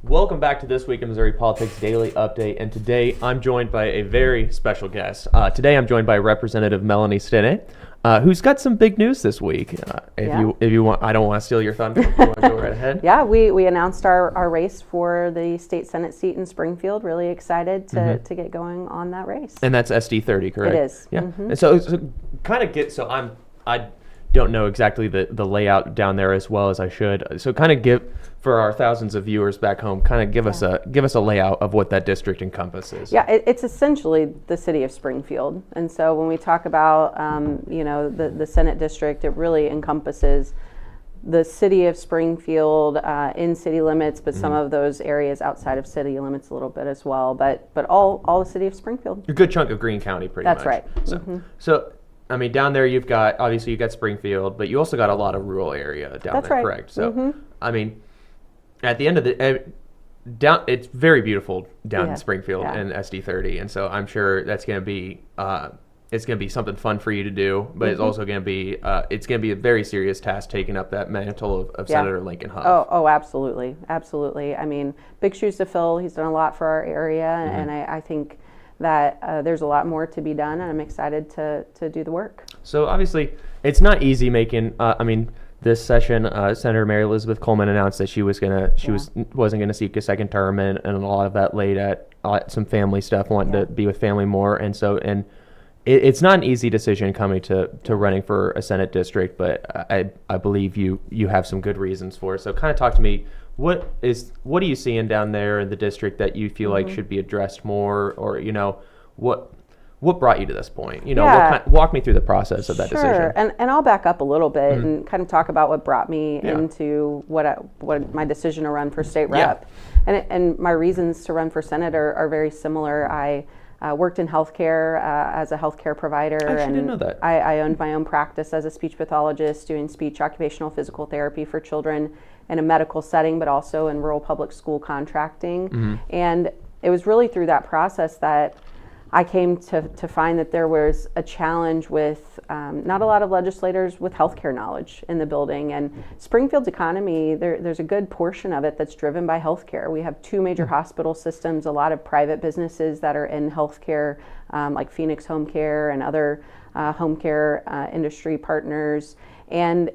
Welcome back to This Week in Missouri Politics Daily Update, and today I'm joined by a very special guest. Today I'm joined by Representative Melanie Stinnett, who's got some big news this week. If you want, I don't want to steal your thunder. You want to go right ahead? Yeah, we announced our race for the state Senate seat in Springfield. Really excited to get going on that race. And that's SD 30, correct? It is. Yeah. And so I don't know exactly the layout down there as well as I should. So kind of give, for our thousands of viewers back home, kind of give us a layout of what that district encompasses. Yeah, it's essentially the city of Springfield. And so when we talk about the Senate district, it really encompasses the city of Springfield in city limits, but some of those areas outside of city limits a little bit as well. But all the city of Springfield. A good chunk of Greene County, pretty much. That's right. So I mean, down there you've got Springfield, but you also got a lot of rural area down there, correct? So, I mean, at the end of it's very beautiful down in Springfield and SD30, and so I'm sure that's going to be it's going to be something fun for you to do, but it's also going to be a very serious task taking up that mantle of Senator Lincoln Huff. Oh, absolutely. I mean, big shoes to fill. He's done a lot for our area, and I think that there's a lot more to be done, and I'm excited to do the work. So obviously, it's not easy making. This session, Senator Mary Elizabeth Coleman announced that she wasn't going to seek a second term, and a lot of that laid at some family stuff, wanting to be with family more, and it's not an easy decision coming to running for a Senate district, but I believe you have some good reasons for it. So kind of talk to me. What are you seeing down there in the district that you feel like should be addressed more, or what brought you to this point? Walk me through the process of that decision. And I'll back up a little bit and kind of talk about what brought me into what my decision to run for state rep. And my reasons to run for Senate are very similar. I worked in healthcare as a healthcare provider. I actually didn't know that. I owned my own practice as a speech pathologist, doing speech occupational physical therapy for children in a medical setting, but also in rural public school contracting. And it was really through that process that I came to find that there was a challenge with not a lot of legislators with healthcare knowledge in the building. And Springfield's economy, there's a good portion of it that's driven by healthcare. We have two major hospital systems, a lot of private businesses that are in healthcare, like Phoenix Home Care and other home care industry partners. And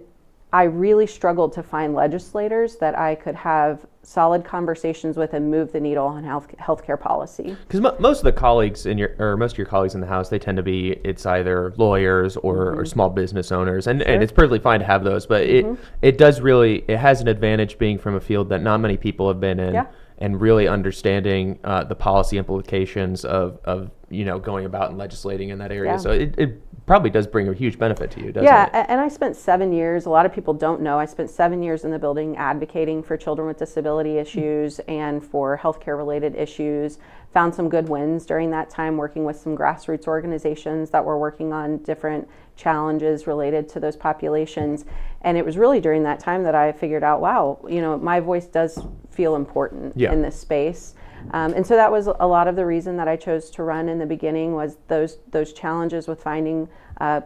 I really struggled to find legislators that I could have solid conversations with and move the needle on healthcare policy. Because most of the colleagues most of your colleagues in the House, they tend to be either lawyers or small business owners, and it's perfectly fine to have those. But it has an advantage being from a field that not many people have been in, and really understanding the policy implications of going about and legislating in that area. So it probably does bring a huge benefit to you, doesn't it? And I spent 7 years, a lot of people don't know, I spent 7 years in the building advocating for children with disability issues and for healthcare related issues. Found some good wins during that time working with some grassroots organizations that were working on different challenges related to those populations. And it was really during that time that I figured out, wow, my voice does feel important in this space. And so that was a lot of the reason that I chose to run in the beginning, was those challenges with finding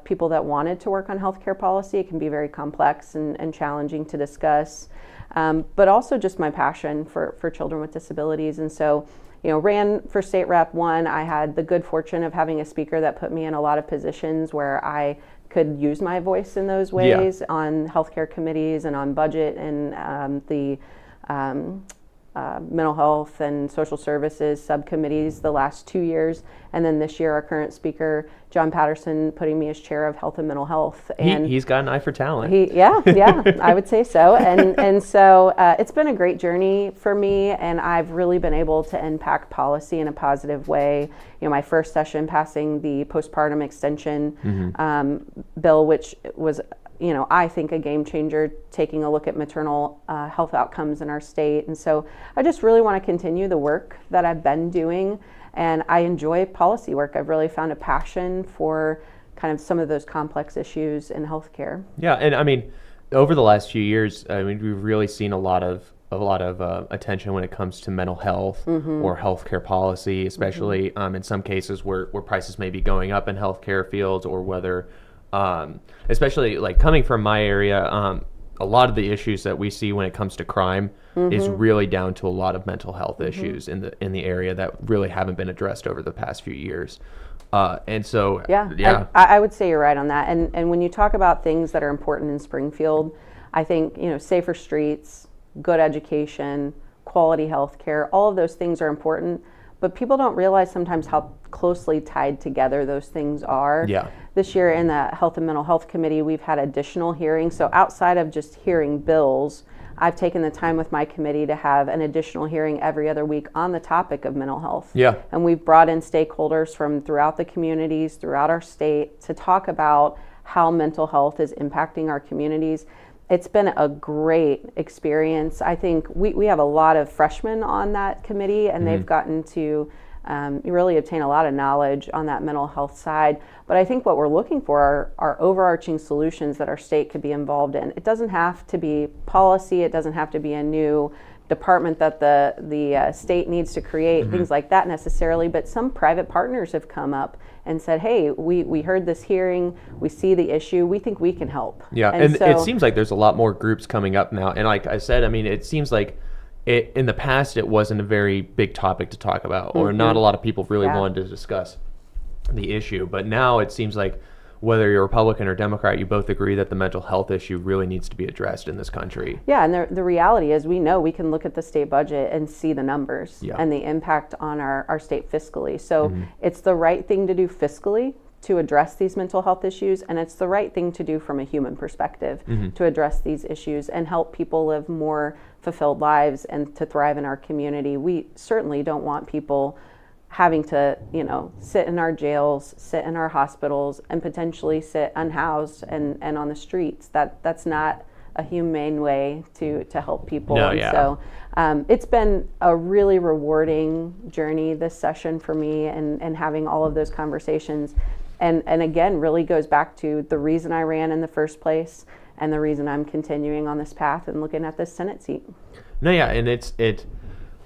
people that wanted to work on healthcare policy. It can be very complex and challenging to discuss, but also just my passion for children with disabilities. And so, ran for state rep. I had the good fortune of having a speaker that put me in a lot of positions where I could use my voice in those ways on healthcare committees and on budget and the mental health and social services subcommittees the last 2 years, and then this year our current speaker John Patterson putting me as chair of health and mental health. And he's got an eye for talent. I would say so. And so it's been a great journey for me, and I've really been able to impact policy in a positive way. My first session passing the postpartum extension bill, which was I think a game changer, taking a look at maternal health outcomes in our state. And so I just really want to continue the work that I've been doing, and I enjoy policy work. I've really found a passion for kind of some of those complex issues in healthcare. Yeah, and I mean, over the last few years, we've really seen a lot of attention when it comes to mental health or healthcare policy, especially in some cases where prices may be going up in healthcare fields, or whether especially like coming from my area, a lot of the issues that we see when it comes to crime is really down to a lot of mental health issues in the area that really haven't been addressed over the past few years. And so, I would say you're right on that. And when you talk about things that are important in Springfield, I think, safer streets, good education, quality health care, all of those things are important. But people don't realize sometimes how closely tied together those things are. Yeah. This year in the Health and Mental Health Committee, we've had additional hearings. So outside of just hearing bills, I've taken the time with my committee to have an additional hearing every other week on the topic of mental health. Yeah. And we've brought in stakeholders from throughout the communities, throughout our state, to talk about how mental health is impacting our communities. It's been a great experience. I think we have a lot of freshmen on that committee, and they've gotten to really obtain a lot of knowledge on that mental health side. But I think what we're looking for are overarching solutions that our state could be involved in. It doesn't have to be policy. It doesn't have to be a new department that the state needs to create, things like that necessarily. But some private partners have come up and said, hey, we heard this hearing, we see the issue, we think we can help. Yeah, and so, it seems like there's a lot more groups coming up now. And like I said, I mean, it seems like in the past it wasn't a very big topic to talk about, or not a lot of people really wanted to discuss the issue. But now it seems like whether you're Republican or Democrat, you both agree that the mental health issue really needs to be addressed in this country. Yeah, and the reality is we know we can look at the state budget and see the numbers and the impact on our state fiscally. So it's the right thing to do fiscally to address these mental health issues, and it's the right thing to do from a human perspective to address these issues and help people live more fulfilled lives and to thrive in our community. We certainly don't want people having to, sit in our jails, sit in our hospitals, and potentially sit unhoused and on the streets. That's not a humane way to help people. No, So it's been a really rewarding journey this session for me, and having all of those conversations. And again, really goes back to the reason I ran in the first place and the reason I'm continuing on this path and looking at this Senate seat. No, yeah, and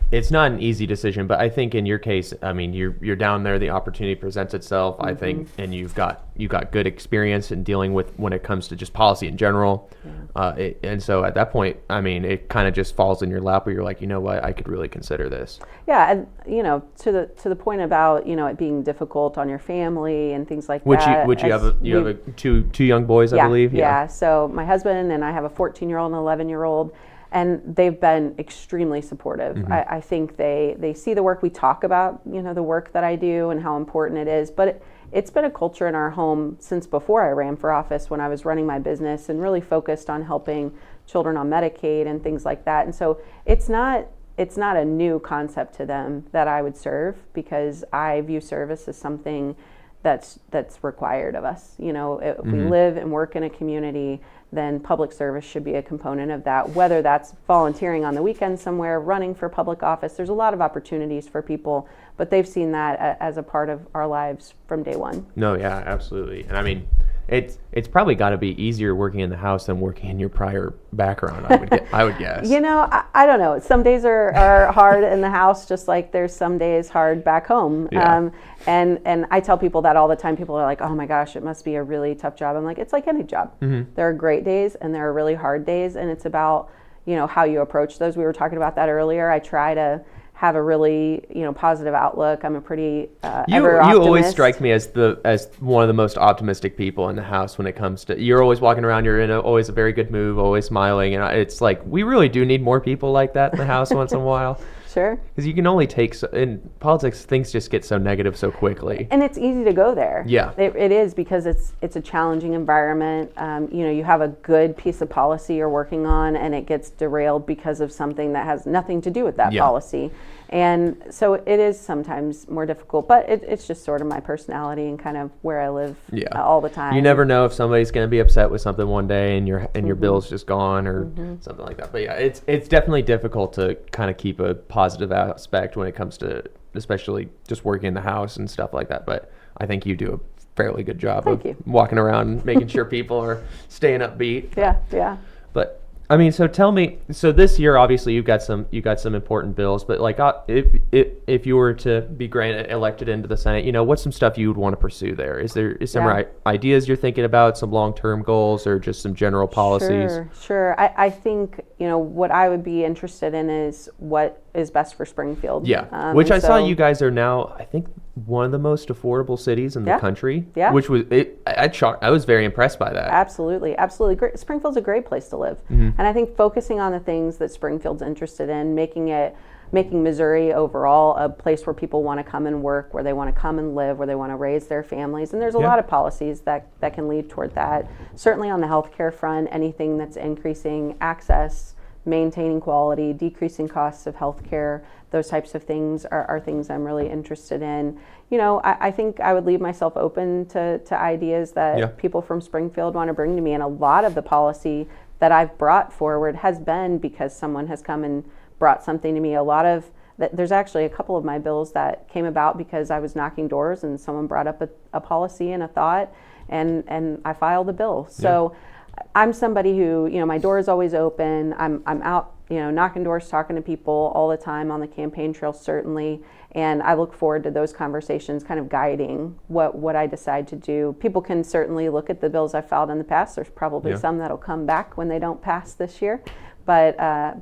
it's not an easy decision, but I think in your case, I mean, you're down there, the opportunity presents itself, I think, and you've got good experience in dealing with when it comes to just policy in general. And so at that point, I mean, it kind of just falls in your lap where you're like, you know what, I could really consider this. Yeah, and to the point about, it being difficult on your family and things like that. Which you have two young boys, I believe. Yeah. So my husband and I have a 14-year-old and 11-year-old. And they've been extremely supportive. I think they see the work we talk about, the work that I do and how important it is. But it's been a culture in our home since before I ran for office, when I was running my business and really focused on helping children on Medicaid and things like that. And so it's not a new concept to them that I would serve, because I view service as something that's required of us. If we live and work in a community, then public service should be a component of that, whether that's volunteering on the weekend somewhere, running for public office. There's a lot of opportunities for people, but they've seen that as a part of our lives from day one. No, yeah, absolutely. And I mean, it's probably got to be easier working in the House than working in your prior background, I would guess. I don't know. Some days are hard in the House, just like there's some days hard back home. Yeah. And I tell people that all the time. People are like, oh my gosh, it must be a really tough job. I'm like, it's like any job. There are great days and there are really hard days, and it's about, how you approach those. We were talking about that earlier. I try to have a really positive outlook. I'm a pretty ever optimist. You always strike me as one of the most optimistic people in the House when it comes to, you're always walking around, you're in always a very good mood, always smiling, and it's like we really do need more people like that in the House once in a while. Sure. Because you can only take in politics, things just get so negative so quickly, and it's easy to go there. Yeah, it is, because it's a challenging environment. You have a good piece of policy you're working on, and it gets derailed because of something that has nothing to do with that policy. And so it is sometimes more difficult, but it's just sort of my personality and kind of where I live all the time. You never know if somebody's going to be upset with something one day and your bill's just gone or something like that. But yeah, it's definitely difficult to kind of keep a positive aspect when it comes to especially just working in the House and stuff like that. But I think you do a fairly good job of walking around and making sure people are staying upbeat. Yeah. But I mean, so tell me. So this year, obviously, you got some important bills. But like, if you were to be elected into the Senate, what's some stuff you would want to pursue there? Is some ideas you're thinking about, some long-term goals, or just some general policies? Sure. I think what I would be interested in is what is best for Springfield. Yeah, which I saw you guys are now, I think, one of the most affordable cities in the country. Yeah. Which was I was very impressed by that. Absolutely. Great. Springfield's a great place to live. Mm-hmm. And I think focusing on the things that Springfield's interested in, making Missouri overall a place where people want to come and work, where they want to come and live, where they want to raise their families. And there's a lot of policies that can lead toward that. Certainly on the healthcare front, anything that's increasing access, maintaining quality, decreasing costs of healthcare, those types of things are things I'm really interested in. I think I would leave myself open to ideas that people from Springfield want to bring to me. And a lot of the policy that I've brought forward has been because someone has come and brought something to me. There's actually a couple of my bills that came about because I was knocking doors and someone brought up a policy and a thought, and I filed a bill. So I'm somebody who, my door is always open. I'm out, knocking doors, talking to people all the time on the campaign trail, certainly. And I look forward to those conversations kind of guiding what I decide to do. People can certainly look at the bills I filed in the past. There's probably some that'll come back when they don't pass this year. But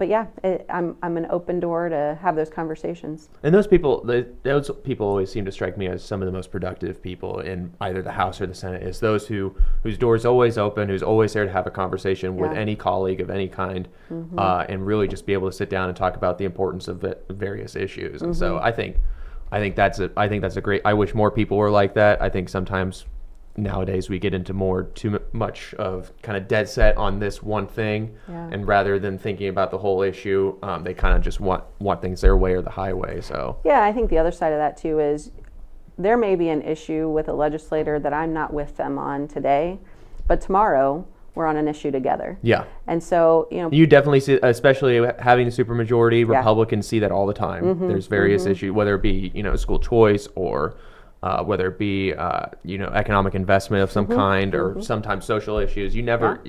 yeah, I'm an open door to have those conversations. And those people always seem to strike me as some of the most productive people in either the House or the Senate. Is those whose door's always open, who's always there to have a conversation with any colleague of any kind, and really just be able to sit down and talk about the importance of various issues. And so I think that's a great. I wish more people were like that. I think sometimes nowadays we get into too much of kind of dead set on this one thing, and rather than thinking about the whole issue, they kind of just want things their way or the highway. So I think the other side of that too is there may be an issue with a legislator that I'm not with them on today, but tomorrow we're on an issue together. Yeah. And so, you definitely see, especially having a supermajority, Republicans see that all the time. There's various issues, whether it be, school choice or whether it be economic investment of some kind, or sometimes social issues. You never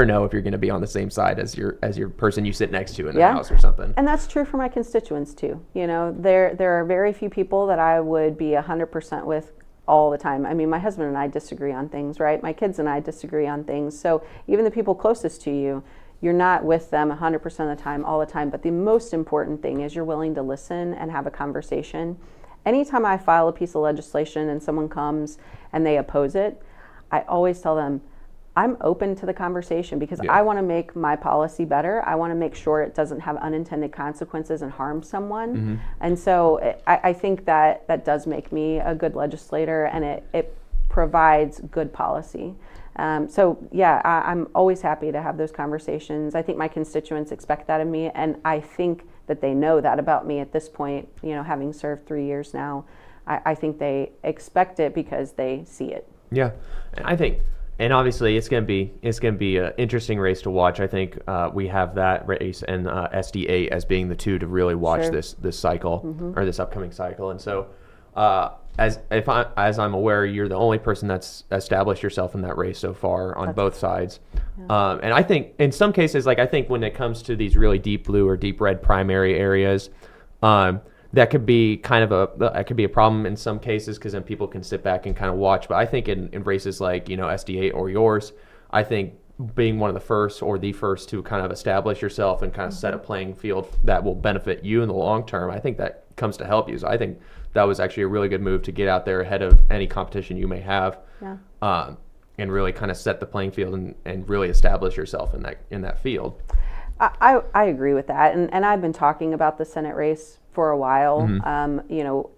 know if you're going to be on the same side as your person you sit next to in the House or something. And that's true for my constituents too. There are very few people that I would be 100% with all the time. I mean, my husband and I disagree on things, right? My kids and I disagree on things. So even the people closest to you, you're not with them 100% of the time, all the time. But the most important thing is you're willing to listen and have a conversation. Anytime I file a piece of legislation and someone comes and they oppose it, I always tell them, I'm open to the conversation because I want to make my policy better. I want to make sure it doesn't have unintended consequences and harm someone. And so I think that does make me a good legislator, and it provides good policy. I'm always happy to have those conversations. I think my constituents expect that of me, and I think that they know that about me at this point, having served 3 years now. I think they expect it because they see it. Yeah, and obviously it's going to be an interesting race to watch. I think we have that race and SD8 as being the two to really watch this cycle or this upcoming cycle. And so as I'm aware, you're the only person that's established yourself in that race so far on both sides. And I think in some cases, I think when it comes to these really deep blue or deep red primary areas, that could be a problem in some cases, because then people can sit back and kind of watch. But I think in races like SD8 or yours, I think being one of the first or the first to kind of establish yourself and kind of set a playing field that will benefit you in the long term, I think that comes to help you. So I think that was actually a really good move to get out there ahead of any competition you may have, and really kind of set the playing field and really establish yourself in that field. I agree with that, and I've been talking about the Senate race for a while.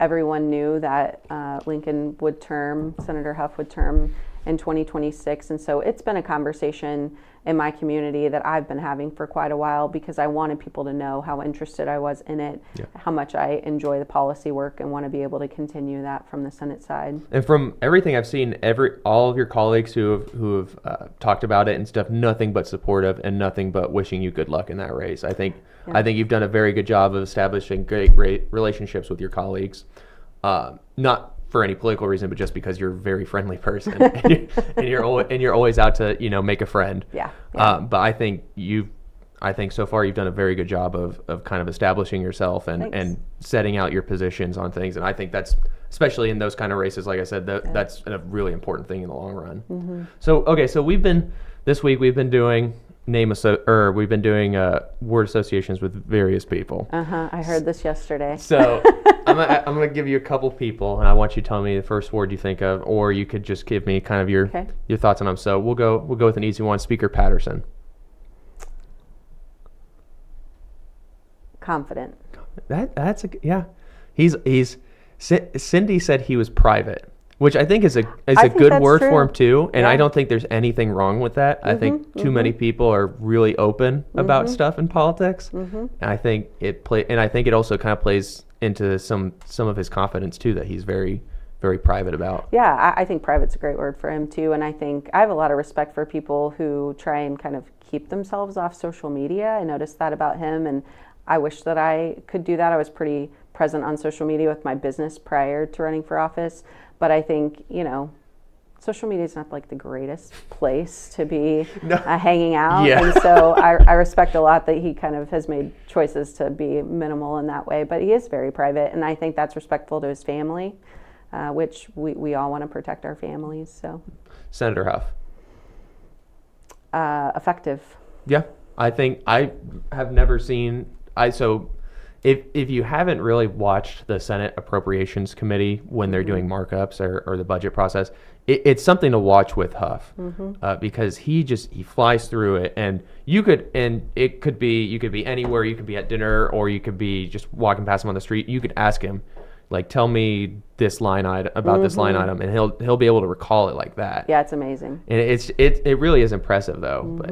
Everyone knew that Lincoln would term, Senator Huff would term in 2026, and so it's been a conversation in my community that I've been having for quite a while, because I wanted people to know how interested I was in it, how much I enjoy the policy work, and want to be able to continue that from the Senate side. And from everything I've seen, all of your colleagues who have talked about it and stuff, nothing but supportive and nothing but wishing you good luck in that race. I think you've done a very good job of establishing great relationships with your colleagues. Not for any political reason, but just because you're a very friendly person and you're always out to, make a friend. Yeah. But I think so far you've done a very good job of kind of establishing yourself and setting out your positions on things. And I think that's, especially in those kind of races, like I said, that's a really important thing in the long run. Mm-hmm. So this week we've been doing word associations with various people. I heard this yesterday. So I'm gonna give you a couple people, and I want you to tell me the first word you think of, or you could just give me kind of your thoughts on them. So we'll go with an easy one. Speaker Patterson. Confident. That's He's Cindy said he was private, which I think is a good word for him too. And I don't think there's anything wrong with that. I think too many people are really open about stuff in politics, and I think it also kind of plays into some of his confidence too, that he's very, very private about. Yeah, I think private's a great word for him too, and I think I have a lot of respect for people who try and kind of keep themselves off social media. I noticed that about him, and I wish that I could do that. I was pretty present on social media with my business prior to running for office, but I think, social media is not like the greatest place to be hanging out. Yeah. And so I respect a lot that he kind of has made choices to be minimal in that way, but he is very private, and I think that's respectful to his family, which we all want to protect our families. So, Senator Huff. Effective. Yeah, I think I have never seen. If you haven't really watched the Senate Appropriations Committee when they're doing markups or the budget process, it's something to watch with Huff, because he flies through it, and you could be anywhere. You could be at dinner, or you could be just walking past him on the street. You could ask him, like, tell me this line item about this line item, and he'll be able to recall it like that. Yeah, it's amazing. And it really is impressive though. But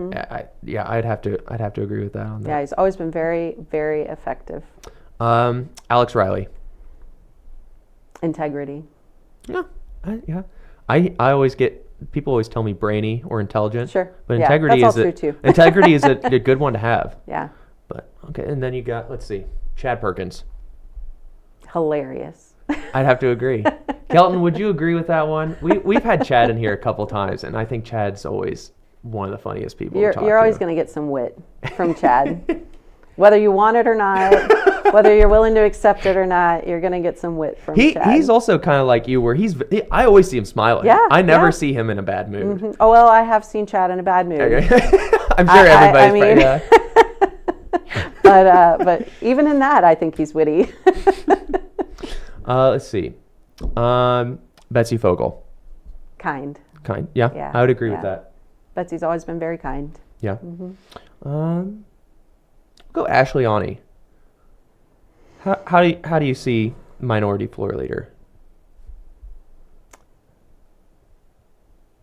I'd have to agree with that on that. Yeah, he's always been very, very effective. Alex Riley. Integrity. Yeah. I always people always tell me brainy or intelligent. Sure. But integrity that's all true too. Integrity is a good one to have. Yeah. But okay, and then you got, let's see, Chad Perkins. Hilarious. I'd have to agree. Kelton, would you agree with that one? We've had Chad in here a couple times, and I think Chad's always one of the funniest people to talk to. You're always going to get some wit from Chad. Whether you want it or not, whether you're willing to accept it or not, you're going to get some wit from Chad. He's also kind of like you, where I always see him smiling. Yeah, I never see him in a bad mood. Mm-hmm. Oh, well, I have seen Chad in a bad mood. Okay. I'm sure everybody's but even in that, I think he's witty. Let's see. Betsy Fogel. Kind. Yeah, I would agree with that. Betsy's always been very kind. Yeah. Go Ashley Ani. How do you see minority floor leader?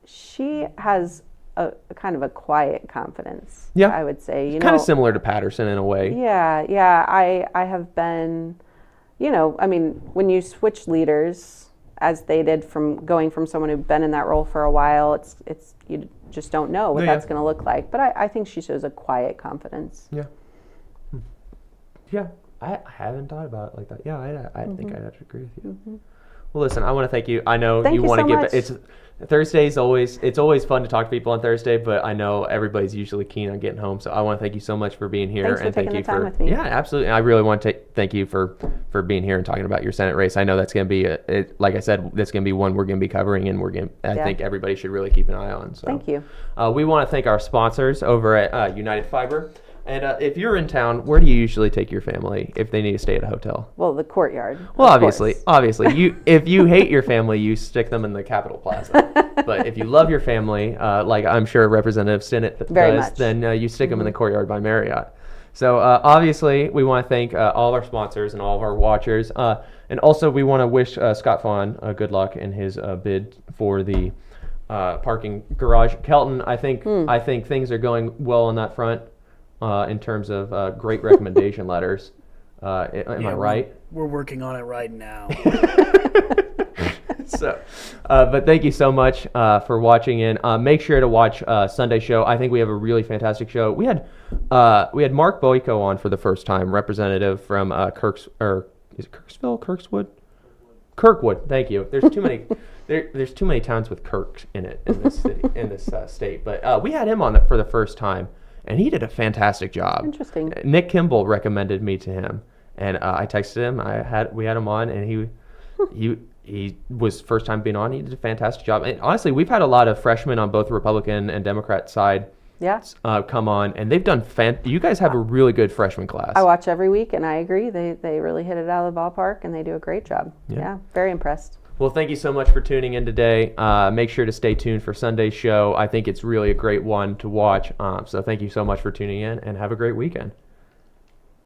She has a kind of a quiet confidence. Yeah, I would say. Kind of similar to Patterson in a way. Yeah. I have been, when you switch leaders, as they did from going from someone who'd been in that role for a while, it's you just don't know what that's going to look like. But I think she shows a quiet confidence. Yeah. Yeah, I haven't thought about it like that. Yeah, I think I'd have to agree with you. Well, listen, I want to thank you. I know you want to give it's Thursday's it's always fun to talk to people on Thursday, but I know everybody's usually keen on getting home. So I want to thank you so much for being here. Thanks for taking the time with me. Yeah, absolutely. And I really want to thank you for being here and talking about your Senate race. I know that's going to be like I said, that's going to be one we're going to be covering, and I think everybody should really keep an eye on. So thank you. We want to thank our sponsors over at United Fiber. And if you're in town, where do you usually take your family if they need to stay at a hotel? Well, the Courtyard. Well, obviously, if you hate your family, you stick them in the Capitol Plaza. But if you love your family, like I'm sure Representative Stinnett does, then you stick them in the Courtyard by Marriott. So obviously, we want to thank all of our sponsors and all of our watchers. And also, we want to wish Scott Faughn good luck in his bid for the parking garage. Kelton, I think things are going well on that front. In terms of great recommendation letters. Am I right? We're working on it right now. So, but thank you so much for watching in. Make sure to watch Sunday's show. I think we have a really fantastic show. We had Mark Boyko on for the first time, representative from Kirksville, Kirkswood? Kirkwood. Thank you. There's too many. There's too many towns with Kirks in it in this city, in this state. But we had him on for the first time, and he did a fantastic job. Interesting. Nick Kimball recommended me to him, and I texted him. We had him on, and he was first time being on. He did a fantastic job. And honestly, we've had a lot of freshmen on both Republican and Democrat side. Yeah. Come on, and they've done. You guys have a really good freshman class. I watch every week, and I agree. They really hit it out of the ballpark, and they do a great job. Yeah, very impressed. Well, thank you so much for tuning in today. Make sure to stay tuned for Sunday's show. I think it's really a great one to watch. So thank you so much for tuning in, and have a great weekend.